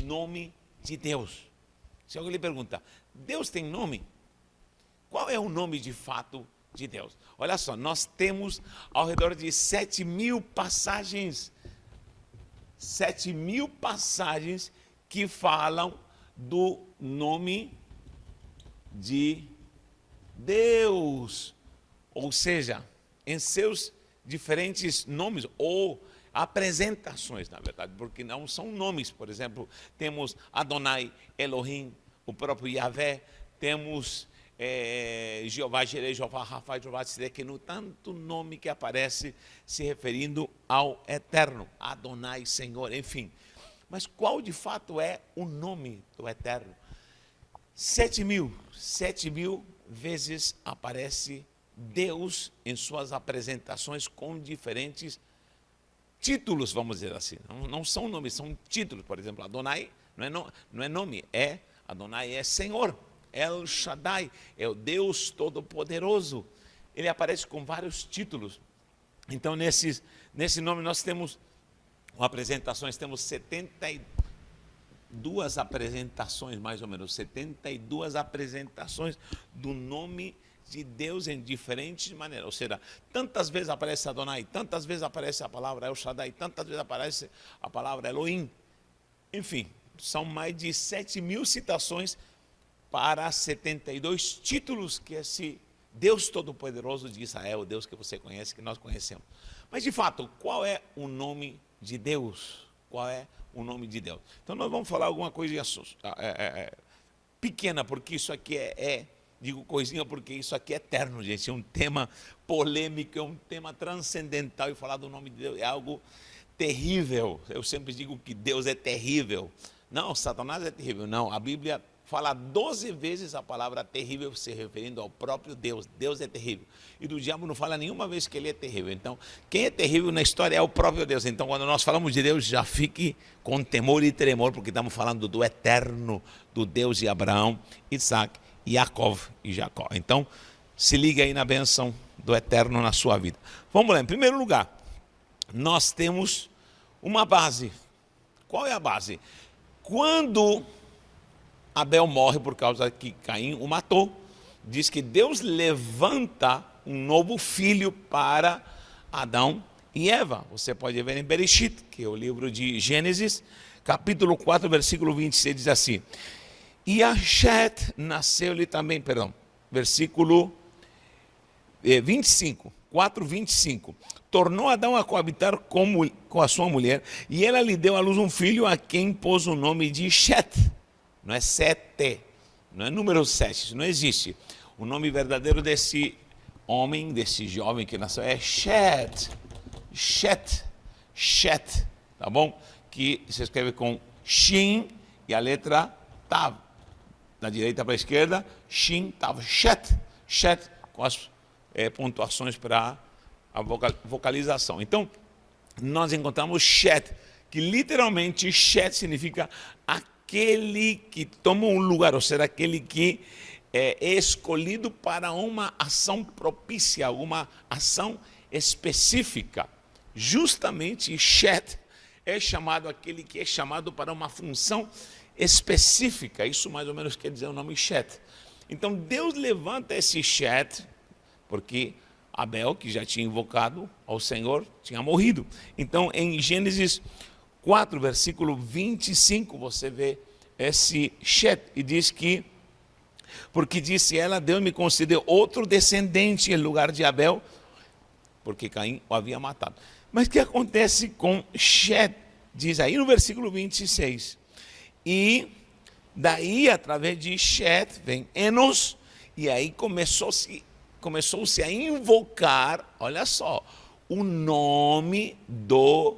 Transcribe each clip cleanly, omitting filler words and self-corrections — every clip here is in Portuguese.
nome de Deus. Se alguém lhe pergunta, Deus tem nome? Qual é o nome de fato de Deus? Olha só, nós temos ao redor de 7.000 passagens. 7.000 passagens que falam do nome de Deus. Ou seja, em seus diferentes nomes ou apresentações, na verdade, porque não são nomes. Por exemplo, temos Adonai, Elohim, o próprio Yahvé, temos Jeová Jireh, Jeová Rafa, Jeová Tsidkenu, tanto nome que aparece se referindo ao Eterno, Adonai, Senhor, enfim. Mas qual de fato é o nome do Eterno? 7.000 vezes aparece Deus em suas apresentações com diferentes títulos, vamos dizer assim. Não são nomes, são títulos. Por exemplo, Adonai não é nome, Adonai é Senhor. El Shaddai é o Deus Todo-Poderoso. Ele aparece com vários títulos. Então, nesse nome nós temos apresentações, temos 72 apresentações, mais ou menos, 72 apresentações do nome de Deus em diferentes maneiras. Ou seja, tantas vezes aparece Adonai, tantas vezes aparece a palavra El Shaddai, tantas vezes aparece a palavra Elohim. Enfim, são mais de 7.000 citações para 72 títulos que esse Deus Todo-Poderoso de Israel, o Deus que você conhece, que nós conhecemos. Mas, de fato, qual é o nome de Deus? Qual é o nome de Deus? Então, nós vamos falar alguma coisa pequena, porque isso aqui digo coisinha porque isso aqui é eterno, gente. É um tema polêmico, é um tema transcendental, e falar do nome de Deus é algo terrível. Eu sempre digo que Deus é terrível. Não, Satanás é terrível. Não, a Bíblia fala 12 vezes a palavra terrível se referindo ao próprio Deus. Deus é terrível. E do diabo não fala nenhuma vez que ele é terrível. Então, quem é terrível na história é o próprio Deus. Então, quando nós falamos de Deus, já fique com temor e tremor, porque estamos falando do eterno, do Deus de Abraão, Isaac, Yaakov e Jacó. Então, se liga aí na bênção do eterno na sua vida. Vamos lá, em primeiro lugar, nós temos uma base. Qual é a base? Quando Abel morre por causa que Caim o matou, diz que Deus levanta um novo filho para Adão e Eva. Você pode ver em Bereshit, que é o livro de Gênesis, capítulo 4, versículo 26, diz assim: e a Shet nasceu-lhe também, versículo 25, 4, 25. Tornou Adão a coabitar com a sua mulher, e ela lhe deu à luz um filho, a quem pôs o nome de Shet. Não é sete, não é número 7, isso não existe. O nome verdadeiro desse homem, desse jovem que nasceu é Shet, tá bom? Que se escreve com Shin e a letra Tav. Da direita para a esquerda, Shin, Tav, Shet, com as pontuações para a vocalização. Então, nós encontramos Shet, que literalmente Shet significa aquele que toma um lugar, ou seja, aquele que é escolhido para uma ação propícia, alguma ação específica. Justamente Shet é chamado aquele que é chamado para uma função específica. Isso mais ou menos quer dizer o nome Shet. Então Deus levanta esse Shet, porque Abel, que já tinha invocado ao Senhor, tinha morrido. Então em Gênesis 4, versículo 25, você vê esse Shet, e diz que, porque disse ela, Deus me concedeu outro descendente em lugar de Abel, porque Caim o havia matado. Mas o que acontece com Shet? Diz aí no versículo 26, e daí através de Shet vem Enos, e aí começou-se a invocar, olha só, o nome do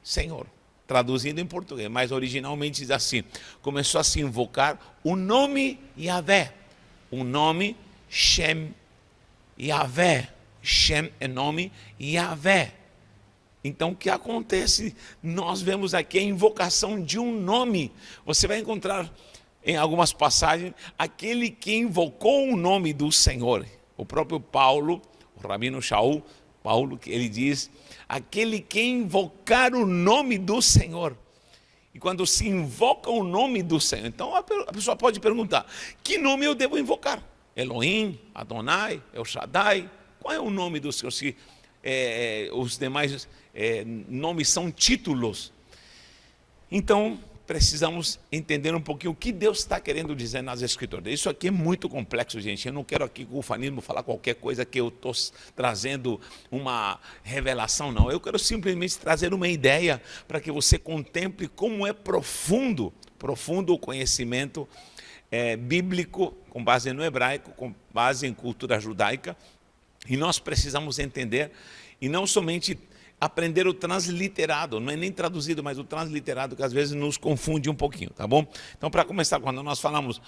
Senhor, traduzindo em português, mas originalmente diz assim: começou a se invocar o nome Yahvé, o nome Shem Yahvé. Shem é nome Yahvé. Então o que acontece? Nós vemos aqui a invocação de um nome. Você vai encontrar em algumas passagens aquele que invocou o nome do Senhor. O próprio Paulo, o rabino Shaul, Paulo, que ele diz: aquele que invocar o nome do Senhor. E quando se invoca o nome do Senhor, então a pessoa pode perguntar, que nome eu devo invocar? Elohim, Adonai, El Shaddai? Qual é o nome do Senhor? Se os demais nomes são títulos. Então, precisamos entender um pouquinho o que Deus está querendo dizer nas Escrituras. Isso aqui é muito complexo, gente. Eu não quero aqui com o ufanismo falar qualquer coisa que eu estou trazendo uma revelação, não. Eu quero simplesmente trazer uma ideia para que você contemple como é profundo o conhecimento bíblico, com base no hebraico, com base em cultura judaica. E nós precisamos entender, e não somente aprender o transliterado, não é nem traduzido, mas o transliterado, que às vezes nos confunde um pouquinho, tá bom? Então, para começar, quando nós falamos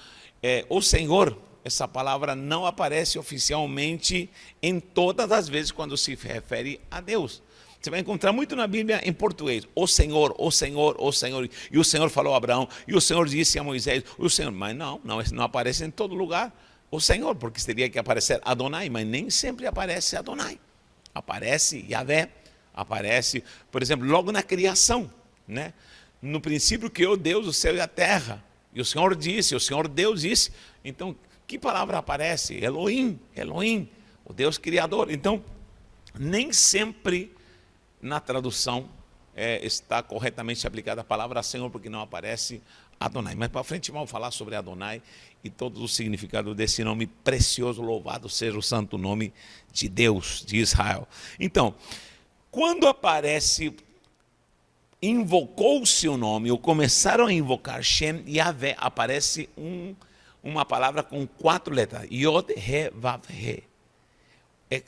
o Senhor, essa palavra não aparece oficialmente em todas as vezes quando se refere a Deus. Você vai encontrar muito na Bíblia em português, o Senhor, o Senhor, o Senhor, e o Senhor falou a Abraão, e o Senhor disse a Moisés, o Senhor, mas não aparece em todo lugar o Senhor, porque teria que aparecer Adonai, mas nem sempre aparece Adonai, aparece Yahvé. Aparece, por exemplo, logo na criação, né? No princípio criou Deus o céu e a terra, e o Senhor disse, o Senhor Deus disse. Então, que palavra aparece? Elohim, o Deus Criador. Então, nem sempre na tradução está corretamente aplicada a palavra Senhor, porque não aparece Adonai. Mas para frente vamos falar sobre Adonai e todo o significado desse nome precioso, louvado seja o santo nome de Deus, de Israel. Então, quando aparece, invocou o seu nome, ou começaram a invocar Shem e Yahvé, aparece uma palavra com 4 letras, Yod, He, Vav, He.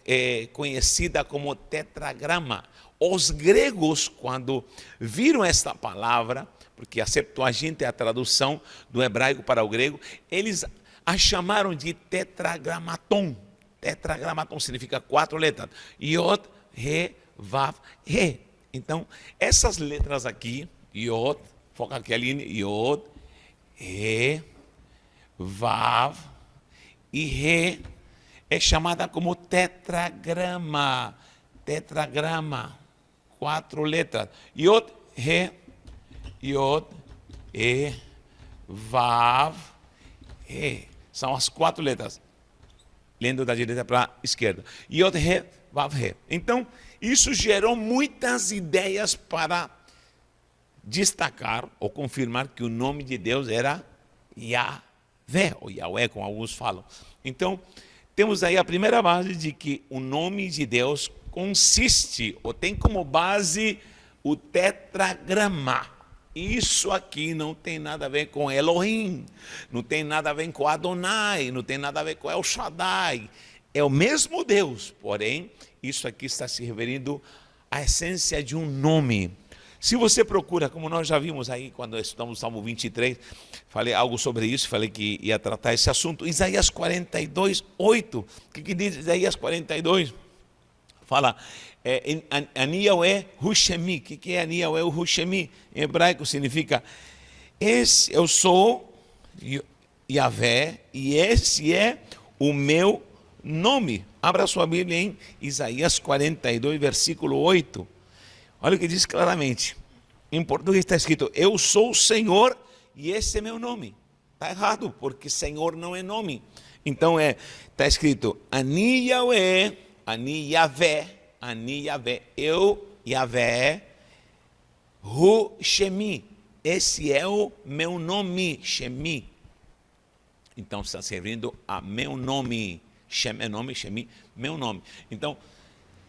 É conhecida como tetragrama. Os gregos, quando viram esta palavra, porque a Septuaginta é a tradução do hebraico para o grego, eles a chamaram de tetragramaton. Tetragramaton significa 4 letras, Yod, He, Vav, He. Então, essas letras aqui, Yod, foca aqui ali, Yod, He, Vav e He, é chamada como tetragrama. Tetragrama, 4 letras. Yod, He, Vav, He. São as 4 letras. Lendo da direita para a esquerda. Yod, He, Vav, He. Então, isso gerou muitas ideias para destacar ou confirmar que o nome de Deus era Yahvé, ou Yahweh, como alguns falam. Então, temos aí a primeira base de que o nome de Deus consiste, ou tem como base, o tetragrama. Isso aqui não tem nada a ver com Elohim, não tem nada a ver com Adonai, não tem nada a ver com El Shaddai. É o mesmo Deus, porém, isso aqui está se referindo à essência de um nome. Se você procura, como nós já vimos aí, quando estudamos o Salmo 23, falei algo sobre isso, falei que ia tratar esse assunto. Isaías 42, 8. O que diz Isaías 42? Fala, Ani Yahweh Hu Shemi. O que é Ani Yahweh Hu Shemi? Em hebraico significa, eu sou Yahvé e esse é o meu nome. Abra sua Bíblia em Isaías 42, versículo 8. Olha o que diz claramente. Em português está escrito, eu sou o Senhor e esse é meu nome. Está errado, porque Senhor não é nome. Então está escrito, Ani Yahweh, Ani Yahvé, eu Yahvé, Hu Shemi. Esse é o meu nome, Shemi. Então está se referindo a meu nome. Shem é nome, Shemi, meu nome. Então,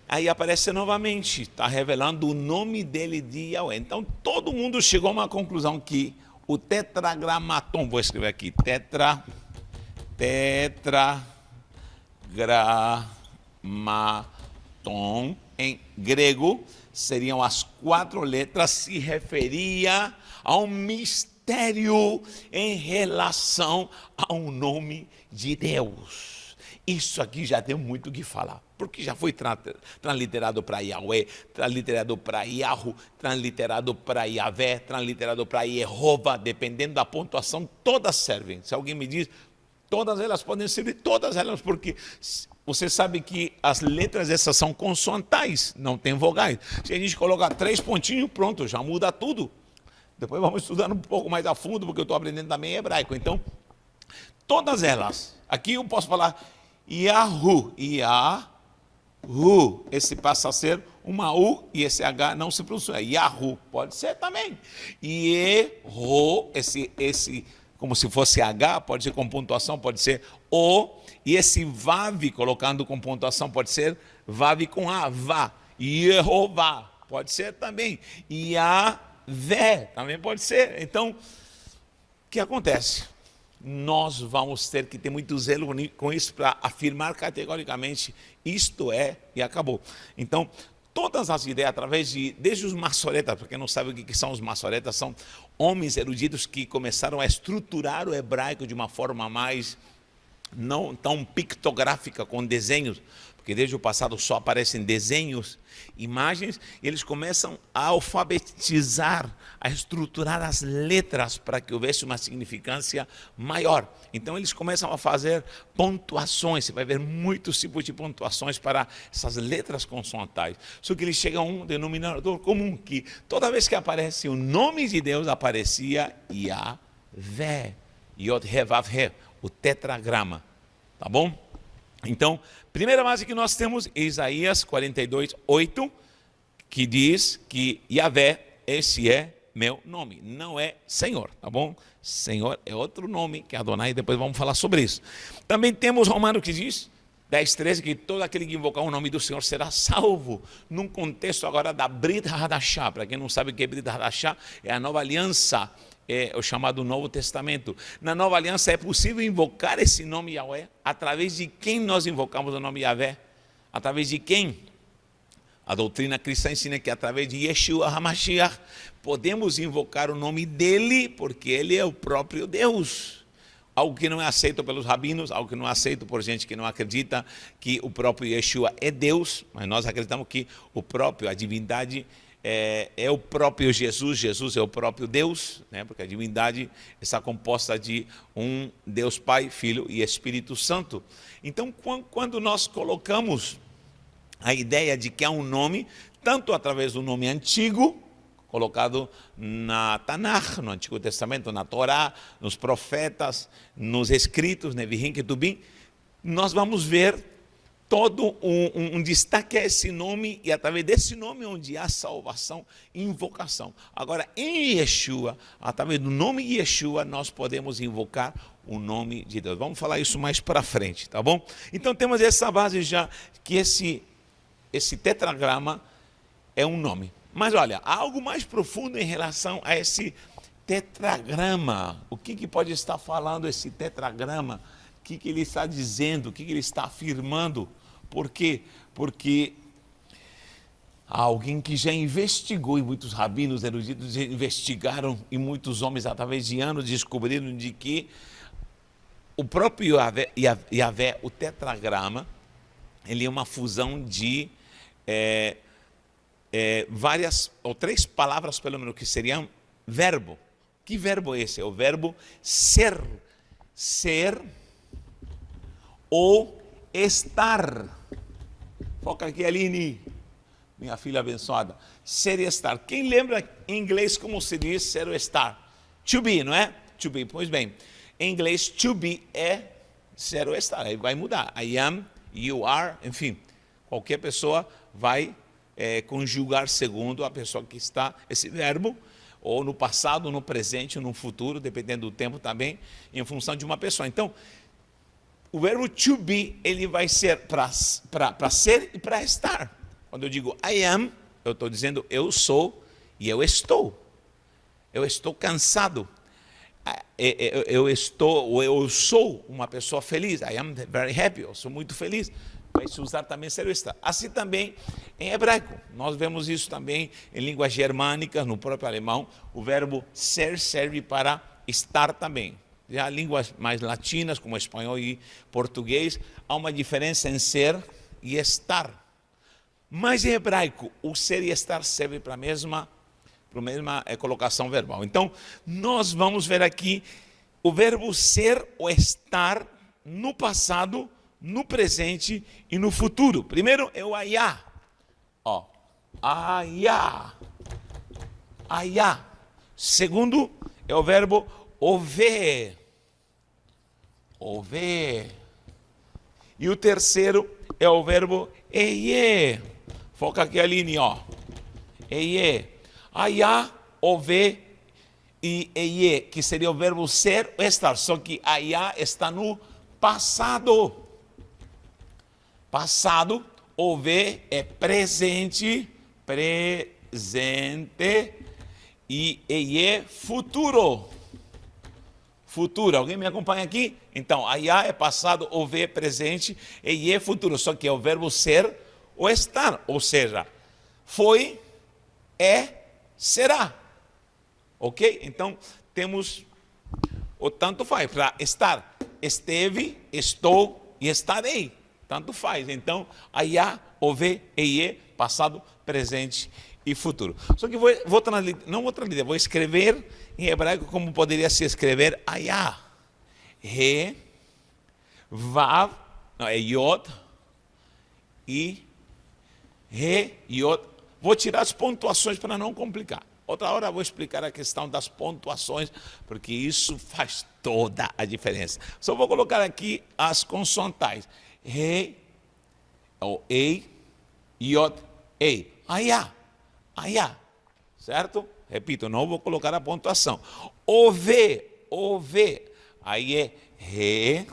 aí aparece novamente, está revelando o nome dele de Yahweh. Então, todo mundo chegou a uma conclusão que o tetragramaton, vou escrever aqui, tetragramaton, em grego, seriam as 4 letras, se referia a um mistério em relação ao nome de Deus. Isso aqui já tem muito o que falar, porque já foi transliterado para Yahweh, transliterado para Yahu, transliterado para Yahvé, transliterado para Jeová, dependendo da pontuação, todas servem. Se alguém me diz, todas elas podem servir, todas elas, porque você sabe que as letras essas são consoantais, não tem vogais. Se a gente colocar 3 pontinhos, pronto, já muda tudo. Depois vamos estudar um pouco mais a fundo, porque eu estou aprendendo também hebraico. Então, todas elas. Aqui eu posso falar Yahu. Yahu. Esse passa a ser uma U e esse H não se pronuncia. Yahu. Pode ser também. Yeho. Esse como se fosse H, pode ser com pontuação, pode ser O. E esse Vav, colocando com pontuação, pode ser Vav com A. Vá. Yehová. Pode ser também. Yavé. Também pode ser. Então, o que acontece? Nós vamos ter que ter muito zelo com isso para afirmar categoricamente isto é e acabou. Então, todas as ideias, através desde os maçoretas, para quem não sabe o que são os maçoretas, são homens eruditos que começaram a estruturar o hebraico de uma forma mais não tão pictográfica, com desenhos, porque desde o passado só aparecem desenhos, imagens, e eles começam a alfabetizar, a estruturar as letras para que houvesse uma significância maior. Então eles começam a fazer pontuações, você vai ver muitos tipos de pontuações para essas letras consonantais. Só que eles chegam a um denominador comum, que toda vez que aparece o nome de Deus, aparecia Yahvé, Yod-He-Vav-He, o tetragrama, tá bom? Então, primeira base que nós temos, Isaías 42, 8, que diz que Yahvé, esse é meu nome, não é Senhor, tá bom? Senhor é outro nome que é Adonai, e depois vamos falar sobre isso. Também temos Romano que diz, 10, 13, que todo aquele que invocar o nome do Senhor será salvo, num contexto agora da Brit Hadashah. Para quem não sabe o que é Brit Hadashah, é a nova aliança, é o chamado Novo Testamento. Na Nova Aliança é possível invocar esse nome Yahvé. Através de quem nós invocamos o nome Yahvé? Através de quem? A doutrina cristã ensina que através de Yeshua HaMashiach podemos invocar o nome dele, porque ele é o próprio Deus. Algo que não é aceito pelos rabinos, algo que não é aceito por gente que não acredita que o próprio Yeshua é Deus, mas nós acreditamos que o próprio, a divindade é o próprio Jesus, Jesus é o próprio Deus, né? Porque a divindade está composta de um Deus Pai, Filho e Espírito Santo. Então, quando nós colocamos a ideia de que há um nome, tanto através do nome antigo, colocado na Tanakh, no Antigo Testamento, na Torá, nos profetas, nos escritos, Nevi'im, Ketubim, nós vamos ver todo um destaque a esse nome, e através desse nome onde há salvação e invocação. Agora, em Yeshua, através do nome Yeshua, nós podemos invocar o nome de Deus. Vamos falar isso mais para frente, tá bom? Então temos essa base já, que esse tetragrama é um nome. Mas olha, há algo mais profundo em relação a esse tetragrama. O que pode estar falando esse tetragrama? O que ele está dizendo? O que ele está afirmando? Por quê? Porque há alguém que já investigou, e muitos rabinos eruditos investigaram, e muitos homens, através de anos, descobriram de que o próprio Yahvé, o tetragrama, ele é uma fusão de várias, ou 3 palavras pelo menos, que seriam verbo. Que verbo é esse? É o verbo ser. Ser ou estar. Foca aqui, Aline, minha filha abençoada. Ser e estar. Quem lembra em inglês como se diz ser ou estar? To be, não é? To be. Pois bem, em inglês, to be é ser ou estar. Aí vai mudar. I am, you are, enfim. Qualquer pessoa vai conjugar segundo a pessoa que está, esse verbo, ou no passado, no presente, ou no futuro, dependendo do tempo também, em função de uma pessoa. Então, o verbo to be, ele vai ser para ser e para estar. Quando eu digo I am, eu estou dizendo eu sou e eu estou. Eu estou cansado. Eu sou uma pessoa feliz. I am very happy. Eu sou muito feliz. Vai se usar também ser ou estar. Assim também em hebraico. Nós vemos isso também em línguas germânicas, no próprio alemão. O verbo ser serve para estar também. Já línguas mais latinas, como espanhol e português, há uma diferença em ser e estar. Mas em hebraico, o ser e estar serve para a mesma colocação verbal. Então, nós vamos ver aqui o verbo ser ou estar no passado, no presente e no futuro. Primeiro é o ayá. Ayá. Ayá. Segundo é o verbo over. Over. E o terceiro é o verbo eie. Foca aqui, Aline, ó. Eie. Ayá, over e eie, que seria o verbo ser ou estar. Só que ayá está no passado. Passado, over é presente, e eie, futuro. Futuro, alguém me acompanha aqui? Então, ayá é passado, over é presente, eie é futuro. Só que é o verbo ser ou estar. Ou seja, foi, é, será. Ok? Então, temos o tanto faz para estar. Esteve, estou e estarei. Tanto faz. Então, ayá, over, eie, passado, presente e futuro. Só que não vou traduzir, vou escrever em hebraico como poderia se escrever ayá. Re, vav, não, é yod, e re, yod. Vou tirar as pontuações para não complicar. Outra hora eu vou explicar a questão das pontuações, porque isso faz toda a diferença. Só vou colocar aqui as consonantais. Re, ou ei, yod, ei. Ayá, ayá. Certo? Repito, não vou colocar a pontuação. Ove. Aí é re,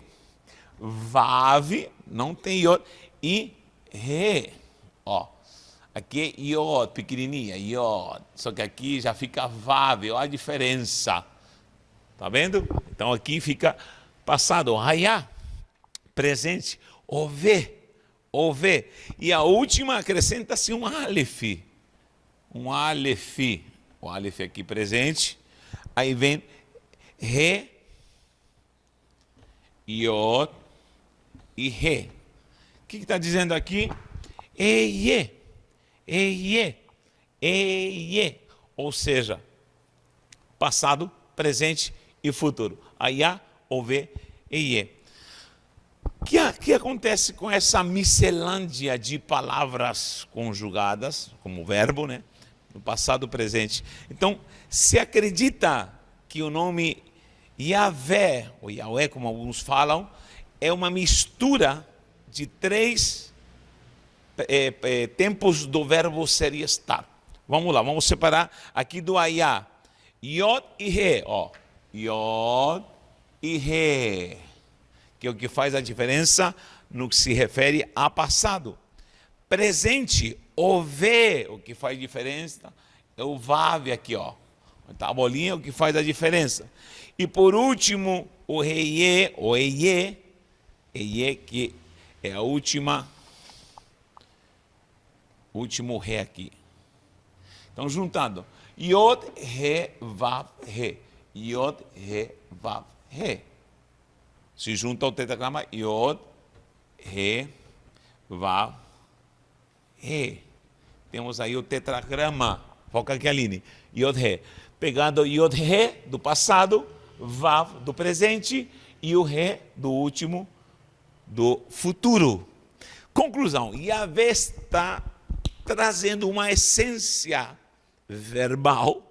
vav, não tem iod, e re. Ó, aqui é iod, pequenininha, iod. Só que aqui já fica vav, olha a diferença. Tá vendo? Então aqui fica passado, ayá, presente, ove. E a última acrescenta-se um aleph. Um aleph. O aleph aqui presente. Aí vem re, iod e re. O que está dizendo aqui? Eie. Ou seja, passado, presente e futuro. Ayá, ove, eie. O que acontece com essa miscelânea de palavras conjugadas, como verbo, né? No passado, presente. Então, se acredita que o nome Yahvé, ou Yahweh, como alguns falam, é uma mistura de três tempos do verbo ser e estar. Vamos lá, vamos separar aqui do ayá. Yod e re, ó. Yod e re. Que é o que faz a diferença no que se refere a passado. Presente, ove, o que faz diferença é o vav aqui, ó. Tá a bolinha, o que faz a diferença. E por último, o reie, ou eie, que é a último re aqui. Então, juntando, yod, re, vav, re. Yod, re, vav, re. Se junta o tetragrama Yod, Re, Vav, Re. Temos aí o tetragrama, foca aqui, Aline, Yod, Re. Pegando o Yod, Re do passado, Vav do presente e o Re do último, do futuro. Conclusão, Yahvé está trazendo uma essência verbal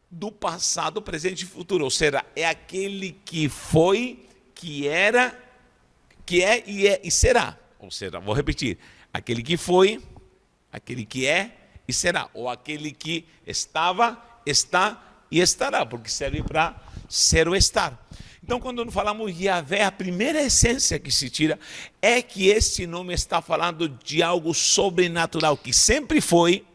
do passado, presente e futuro. Ou seja, é aquele que foi, que era, que é e será. Ou seja, vou repetir, aquele que foi, aquele que é e será. Ou aquele que estava, está e estará, porque serve para ser ou estar. Então, quando falamos Yahvé, a primeira essência que se tira é que este nome está falando de algo sobrenatural, que sempre foi,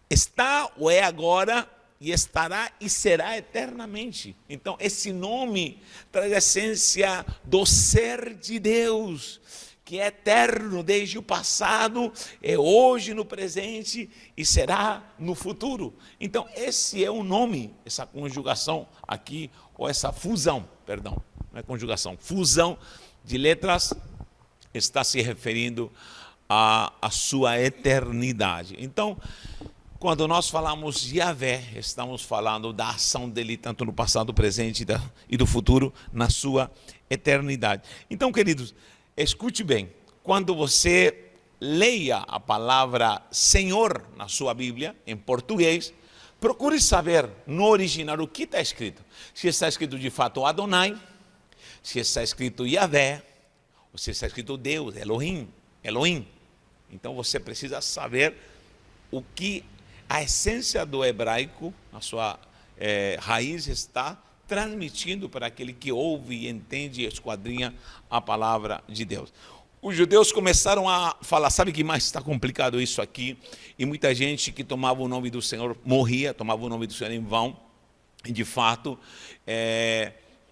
está ou é agora, e estará e será eternamente. Então, esse nome traz a essência do ser de Deus, que é eterno desde o passado, é hoje no presente e será no futuro. Então, esse é o nome, essa conjugação aqui, ou essa fusão, perdão, não é conjugação, fusão de letras, está se referindo à sua eternidade. Então, quando nós falamos Yahvé, estamos falando da ação dele, tanto no passado, presente e do futuro, na sua eternidade. Então, queridos, escute bem, quando você leia a palavra Senhor na sua Bíblia, em português, procure saber no original o que está escrito. Se está escrito de fato Adonai, se está escrito Yahvé, ou se está escrito Deus, Elohim. Então você precisa saber o que a essência do hebraico, a sua raiz, está transmitindo para aquele que ouve e entende e esquadrinha a palavra de Deus. Os judeus começaram a falar, sabe que mais está complicado isso aqui? E muita gente que tomava o nome do Senhor morria, tomava o nome do Senhor em vão. E de fato,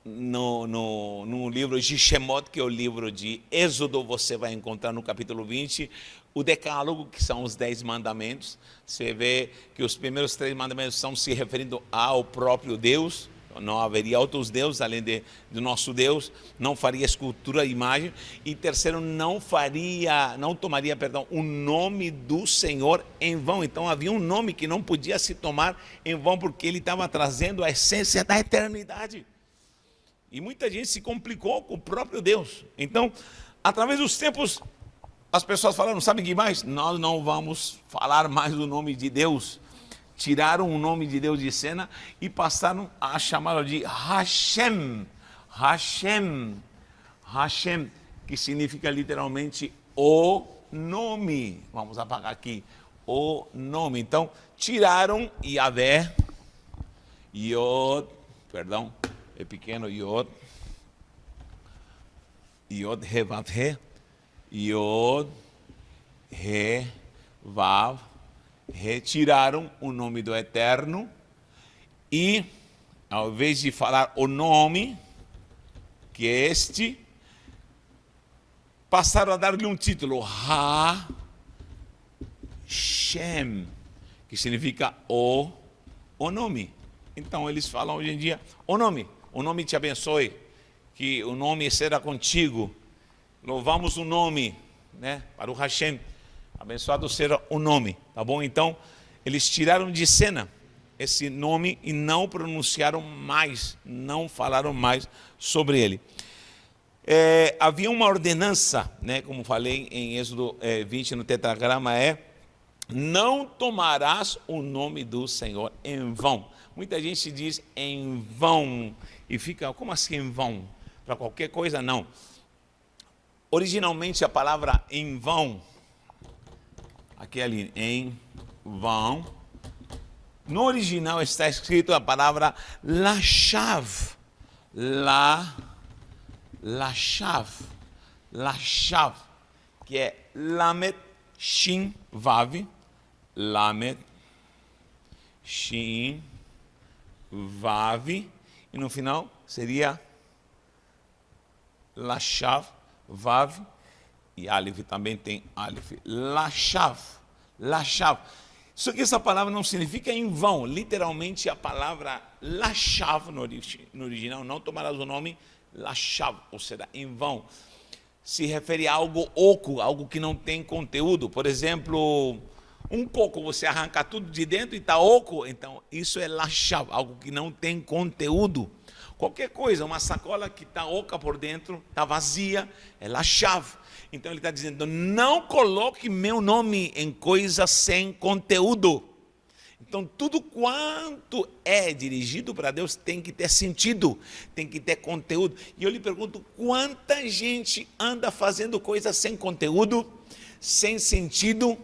no livro de Shemot, que é o livro de Êxodo, você vai encontrar no capítulo 20, o decálogo, que são os 10 mandamentos. Você vê que os primeiros 3 mandamentos estão se referindo ao próprio Deus. Não haveria outros deuses além do nosso Deus, não faria escultura e imagem, e terceiro, não tomaria o nome do Senhor em vão. Então havia um nome que não podia se tomar em vão, porque ele estava trazendo a essência da eternidade. E muita gente se complicou com o próprio Deus. Então, através dos tempos, as pessoas falaram, sabe o que mais? Nós não vamos falar mais o nome de Deus. Tiraram o nome de Deus de cena e passaram a chamá-lo de Hashem. Hashem, que significa literalmente o nome. Vamos apagar aqui, o nome. Então, tiraram Yahvé, Yod, perdão, é pequeno, Yod, He, Vav, He, Yod, He, Vav, retiraram o nome do Eterno e, ao invés de falar o nome, que é este, passaram a dar-lhe um título, Hashem, que significa o nome. Então eles falam hoje em dia, o nome te abençoe, que o nome será contigo, louvamos o nome, né, para o Hashem. Abençoado seja o nome, tá bom? Então, eles tiraram de cena esse nome e não pronunciaram mais, não falaram mais sobre ele. Havia uma ordenança, né, como falei em Êxodo 20 no tetragrama, não tomarás o nome do Senhor em vão. Muita gente diz em vão e fica, como assim em vão? Para qualquer coisa, não. Originalmente a palavra em vão, aqui ali, em vão, no original está escrito a palavra lashav, lashav, que é lamet, shin, vav, lamet, shin, vav, e no final seria lashav, vav, e Aleph também tem Aleph. Lashav. Só que essa palavra não significa em vão. Literalmente a palavra Lashav no original, não tomarás o nome Lashav, ou seja, em vão. Se refere a algo oco, algo que não tem conteúdo. Por exemplo, um coco, você arranca tudo de dentro e está oco. Então isso é Lashav, algo que não tem conteúdo. Qualquer coisa, uma sacola que está oca por dentro, está vazia, é Lashav. Então ele está dizendo, não coloque meu nome em coisas sem conteúdo. Então tudo quanto é dirigido para Deus tem que ter sentido, tem que ter conteúdo. E eu lhe pergunto, quanta gente anda fazendo coisas sem conteúdo, sem sentido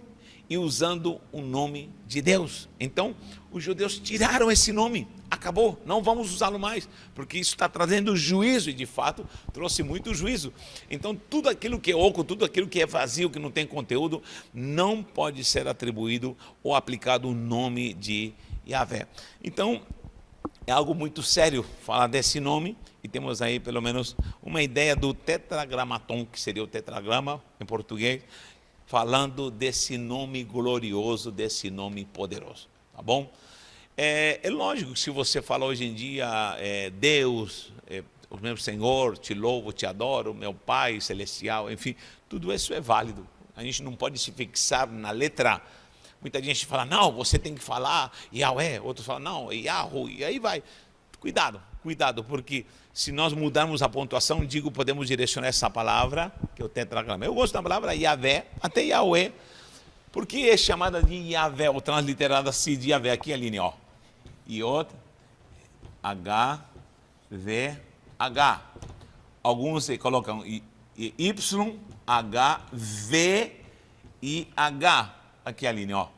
e usando o nome de Deus? Então os judeus tiraram esse nome, acabou, não vamos usá-lo mais, porque isso está trazendo juízo, e de fato trouxe muito juízo. Então tudo aquilo que é oco, tudo aquilo que é vazio, que não tem conteúdo, não pode ser atribuído ou aplicado o nome de Yahvé. Então é algo muito sério falar desse nome, e temos aí pelo menos uma ideia do tetragramaton, que seria o tetragrama em português, falando desse nome glorioso, desse nome poderoso, tá bom? É lógico que se você fala hoje em dia, Deus, o meu Senhor, te louvo, te adoro, meu Pai celestial, enfim, tudo isso é válido. A gente não pode se fixar na letra. Muita gente fala, não, você tem que falar Yahweh, outros falam, não, Yahu, e aí vai. Cuidado, porque se nós mudarmos a pontuação, podemos direcionar essa palavra, que é o tetragrama. Eu gosto da palavra Yahvé, até Yahweh, porque é chamada de Yahvé, ou transliterada assim de Yahvé, aqui, Aline, ó. Iod, H, V, H. Alguns colocam Y, H, V e H. Aqui a linha, ó.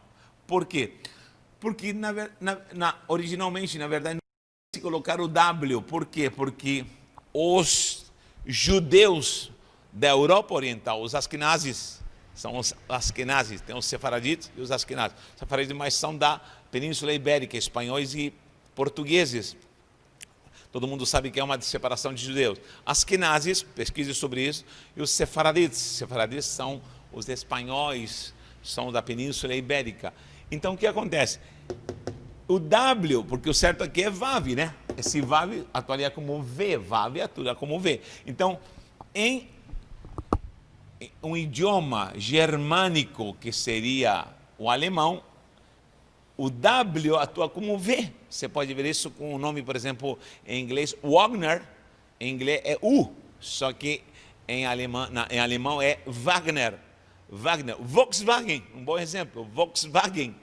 Por quê? Porque originalmente, na verdade, não se colocar o W. Por quê? Porque os judeus da Europa Oriental, os Askenazes, são os Askenazes, tem os Sefaraditas e os Askenazes. Os Sefaraditas mais são da Península Ibérica, espanhóis e portugueses. Todo mundo sabe que é uma separação de judeus. Askenazes, pesquise sobre isso, e os Sefaraditas. Sefaraditas são os espanhóis, são da Península Ibérica. Então, o que acontece? O W, porque o certo aqui é Vav, né? Esse Vav atuaria como V, Vav atua como V. Então, em um idioma germânico, que seria o alemão, o W atua como V. Você pode ver isso com o nome, por exemplo, em inglês, Wagner, em inglês é U, só que em alemão é Wagner. Wagner. Volkswagen, um bom exemplo, Volkswagen,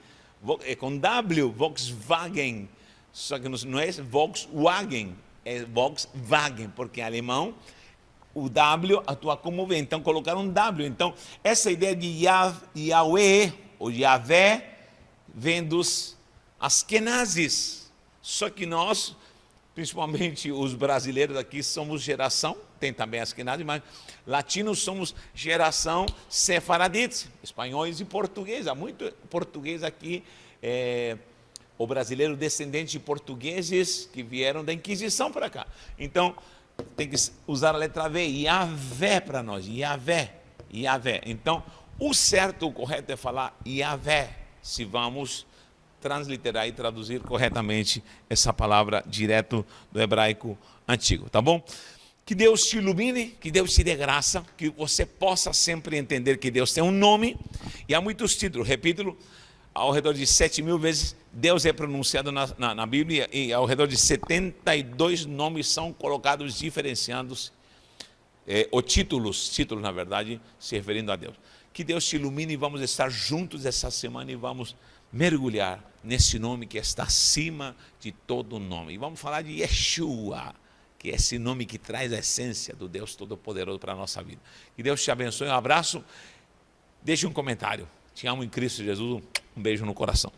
é com W, Volkswagen, só que não é Volkswagen, é Volkswagen, porque em alemão o W atua como V, então colocaram um W. Então, essa ideia de Yahweh, ou Yahvé, vem dos Askenazes. Só que nós, principalmente os brasileiros aqui, somos geração, tem também Askenazes, mas latinos somos geração sefaradita, espanhóis e português. Há muito português aqui, o brasileiro descendente de portugueses que vieram da Inquisição para cá. Então, tem que usar a letra V, Yahvé para nós, Yahvé, Yahvé. Então, o certo, o correto é falar Yahvé, se vamos transliterar e traduzir corretamente essa palavra direto do hebraico antigo, tá bom? Que Deus te ilumine, que Deus te dê graça, que você possa sempre entender que Deus tem um nome, e há muitos títulos, repito, ao redor de 7.000 vezes Deus é pronunciado na Bíblia, e ao redor de 72 nomes são colocados diferenciados, ou títulos na verdade, se referindo a Deus. Que Deus te ilumine e vamos estar juntos essa semana e vamos mergulhar nesse nome que está acima de todo nome. E vamos falar de Yeshua, que é esse nome que traz a essência do Deus Todo-Poderoso para a nossa vida. Que Deus te abençoe, um abraço, deixe um comentário. Te amo em Cristo Jesus, um beijo no coração.